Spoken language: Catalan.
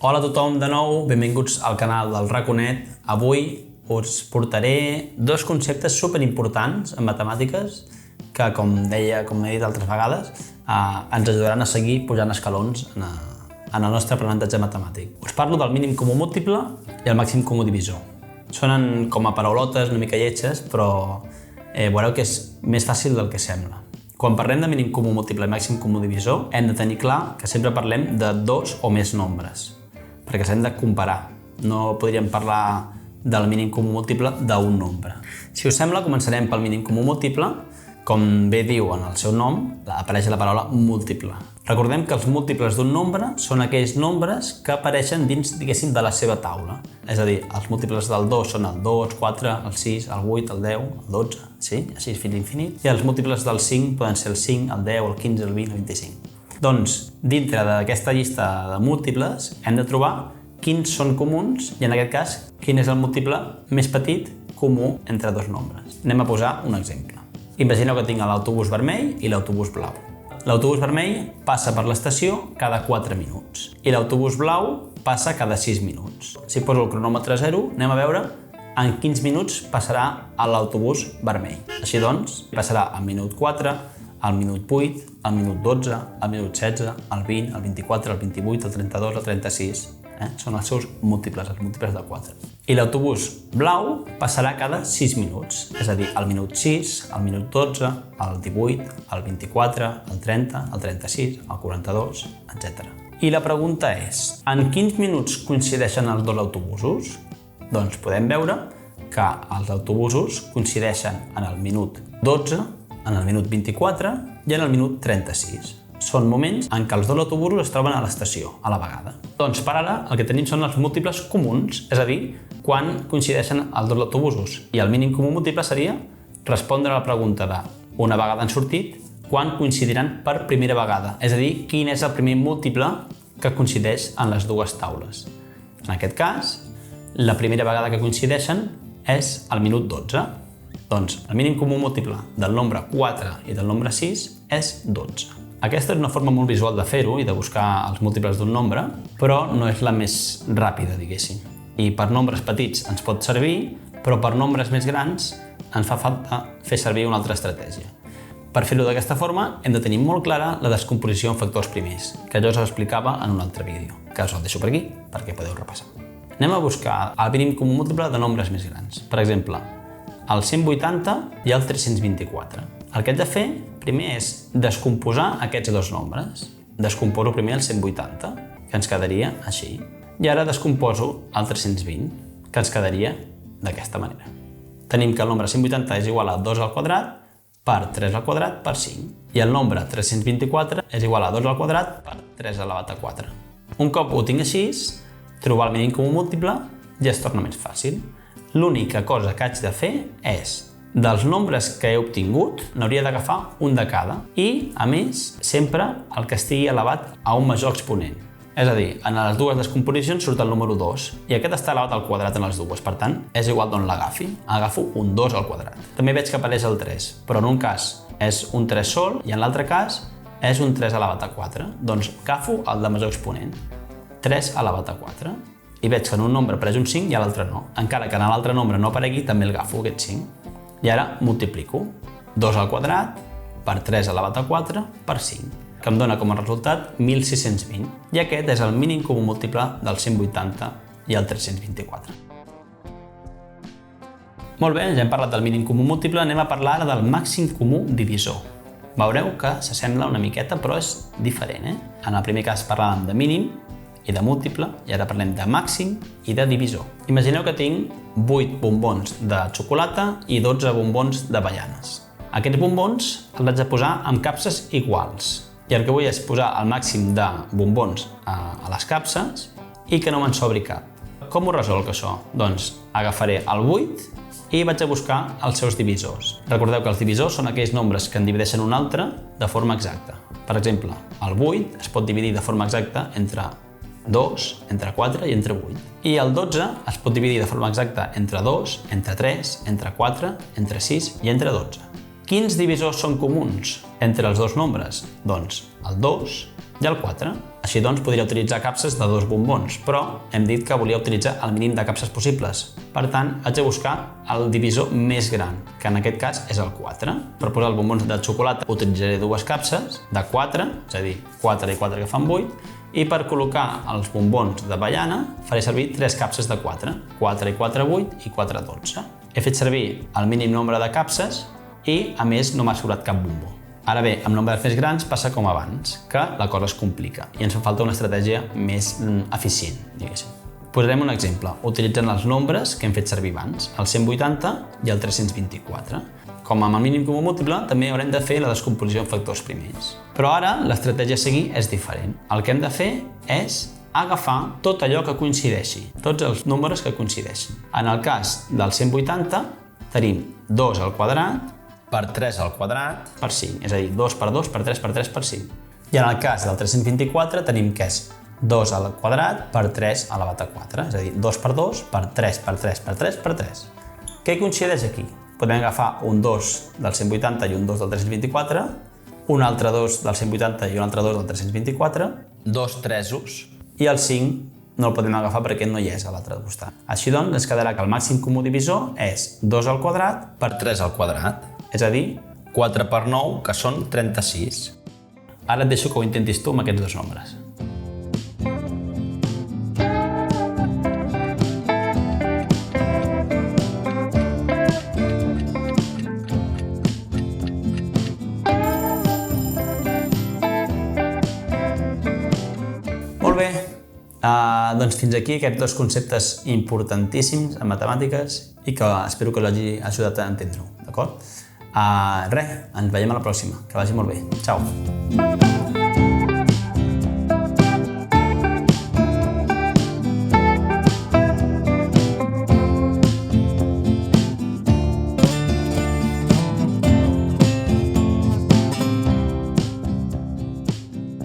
Hola a tothom de nou, benvinguts al canal del Raconet. Avui us portaré dos conceptes superimportants en matemàtiques que, com he dit altres vegades, ens ajudaran a seguir pujant escalons en el nostre aprenentatge matemàtic. Us parlo del mínim comú múltiple i el màxim comú divisor. Sonen com a paraulotes una mica lletges, però veureu que és més fàcil del que sembla. Quan parlem de mínim comú múltiple i màxim comú divisor, hem de tenir clar que sempre parlem de dos o més nombres, perquè s'han de comparar. No podríem parlar del mínim comú múltiple d'un nombre. Si us sembla, començarem pel mínim comú múltiple. Com bé diu en el seu nom, apareix la paraula múltiple. Recordem que els múltiples d'un nombre són aquells nombres que apareixen dins, diguéssim, de la seva taula. És a dir, els múltiples del 2 són el 2, 4, el 6, el 8, el 10, el 12, sí? Així fins infinit. I els múltiples del 5 poden ser el 5, el 10, el 15, el 20, el 25. Doncs, dintre d'aquesta llista de múltiples, hem de trobar quins són comuns i, en aquest cas, quin és el múltiple més petit comú entre dos nombres. Anem a posar un exemple. Imagineu que tinc l'autobús vermell i l'autobús blau. L'autobús vermell passa per l'estació cada 4 minuts i l'autobús blau passa cada 6 minuts. Si poso el cronòmetre a 0, anem a veure en quins minuts passarà l'autobús vermell. Així doncs, passarà al minut 4, al minut 8, al minut 12, al minut 16, al 20, al 24, al 28, al 32, al 36. Són els seus múltiples, els múltiples de 4. I l'autobús blau passarà cada 6 minuts, és a dir, al minut 6, al minut 12, al 18, al 24, al 30, al 36, al 42, etc. I la pregunta és, en quins minuts coincideixen els dos autobusos? Doncs podem veure que els autobusos coincideixen en el minut 12, en el minut 24 i en el minut 36. Són moments en què els dos autobusos es troben a l'estació, a la vegada. Doncs per ara el que tenim són els múltiples comuns, és a dir, quan coincideixen els dos autobusos. I el mínim comú múltiple seria respondre a la pregunta de, una vegada han sortit, quan coincidiran per primera vegada. És a dir, quin és el primer múltiple que coincideix en les dues taules. En aquest cas, la primera vegada que coincideixen és al minut 12. Doncs el mínim comú múltiple del nombre 4 i del nombre 6 és 12. Aquesta és una forma molt visual de fer-ho i de buscar els múltiples d'un nombre, però no és la més ràpida, diguéssim. I per nombres petits ens pot servir, però per nombres més grans ens fa falta fer servir una altra estratègia. Per fer-ho d'aquesta forma hem de tenir molt clara la descomposició en factors primers, que jo us explicava en un altre vídeo, que us el deixo per aquí perquè podeu repassar. Anem a buscar el mínim comú múltiple de nombres més grans. Per exemple, el 180 i el 324. El que haig de fer primer és descomposar aquests dos nombres. Descomposo primer el 180, que ens quedaria així. I ara descomposo el 320, que ens quedaria d'aquesta manera. Tenim que el nombre 180 és igual a 2 al quadrat per 3 al quadrat per 5. I el nombre 324 és igual a 2 al quadrat per 3 elevat a 4. Un cop ho tinc així, trobar el mínim comú múltiple ja es torna més fàcil. L'única cosa que haig de fer és, dels nombres que he obtingut, n'hauria d'agafar un de cada i, a més, sempre el que estigui elevat a un major exponent. És a dir, en les dues descomposicions surt el número 2 i aquest està elevat al quadrat en les dues, per tant, és igual d'on l'agafi. Agafo un 2 al quadrat. També veig que apareix el 3, però en un cas és un 3 sol i en l'altre cas és un 3 elevat a 4. Doncs agafo el de major exponent, 3 elevat a 4. I veig que en un nombre apareix un 5 i a l'altre no. Encara que en l'altre nombre no aparegui, també el agafo, aquest 5. I ara multiplico 2 al quadrat per 3 elevat a 4 per 5, que em dona com a resultat 1620. I aquest és el mínim comú múltiple del 180 i el 324. Molt bé, ja hem parlat del mínim comú múltiple, anem a parlar ara del màxim comú divisor. Veureu que s'assembla una miqueta, però és diferent. En el primer cas parlàvem de mínim i de múltiple, i ara parlem de màxim i de divisor. Imagineu que tinc 8 bombons de xocolata i 12 bombons d'avellanes. Aquests bombons els haig de posar amb capses iguals. I el que vull és posar el màxim de bombons a les capses i que no me'n sobri cap. Com ho resolc, això? Doncs agafaré el 8 i vaig a buscar els seus divisors. Recordeu que els divisors són aquells nombres que en divideixen un altre de forma exacta. Per exemple, el 8 es pot dividir de forma exacta entre 2, entre 4 i entre 8. I el 12 es pot dividir de forma exacta entre 2, entre 3, entre 4, entre 6 i entre 12. Quins divisors són comuns entre els dos nombres? Doncs el 2 i el 4. Així doncs, podria utilitzar capses de 2 bombons, però hem dit que volia utilitzar el mínim de capses possibles. Per tant, haig de buscar el divisor més gran, que en aquest cas és el 4. Per posar els bombons de xocolata utilitzaré 2 capses de 4, és a dir, 4 i 4 que fan 8, i per col·locar els bombons d'avellana faré servir 3 capses de 4. 4 i 4, 8 i 4, 12. He fet servir el mínim nombre de capses i, a més, no m'ha sobrat cap bombó. Ara bé, amb nombres més grans passa com abans, que la cosa es complica i ens fa falta una estratègia més eficient, diguéssim. Posarem un exemple, utilitzant els nombres que hem fet servir abans, el 180 i el 324. Com amb el mínim comú múltiple, també haurem de fer la descomposició en factors primers. Però ara l'estratègia a seguir és diferent. El que hem de fer és agafar tot allò que coincideixi, tots els números que coincideixin. En el cas del 180 tenim 2 al quadrat per 3 al quadrat per 5, és a dir, 2 per 2 per 3 per 3 per 5. I en el cas del 324 tenim que és 2 al quadrat per 3 elevat a 4, és a dir, 2 per 2 per 3 per 3 per 3 per 3. Què coincideix aquí? Podem agafar un 2 del 180 i un 2 del 324, un altre 2 del 180 i un altre 2 del 324, 2 tresos, i el 5 no el podem agafar perquè no hi és a l'altre costat. Així doncs, ens quedarà que el màxim comú divisor és 2 al quadrat per 3 al quadrat, és a dir, 4 per 9, que són 36. Ara et deixo que ho intentis tu amb aquests 2 nombres. Molt bé, doncs fins aquí aquests 2 conceptes importantíssims en matemàtiques i que espero que us hagi ajudat a entendre-ho, d'acord? Res, ens veiem a la pròxima. Que vagi molt bé. Ciao!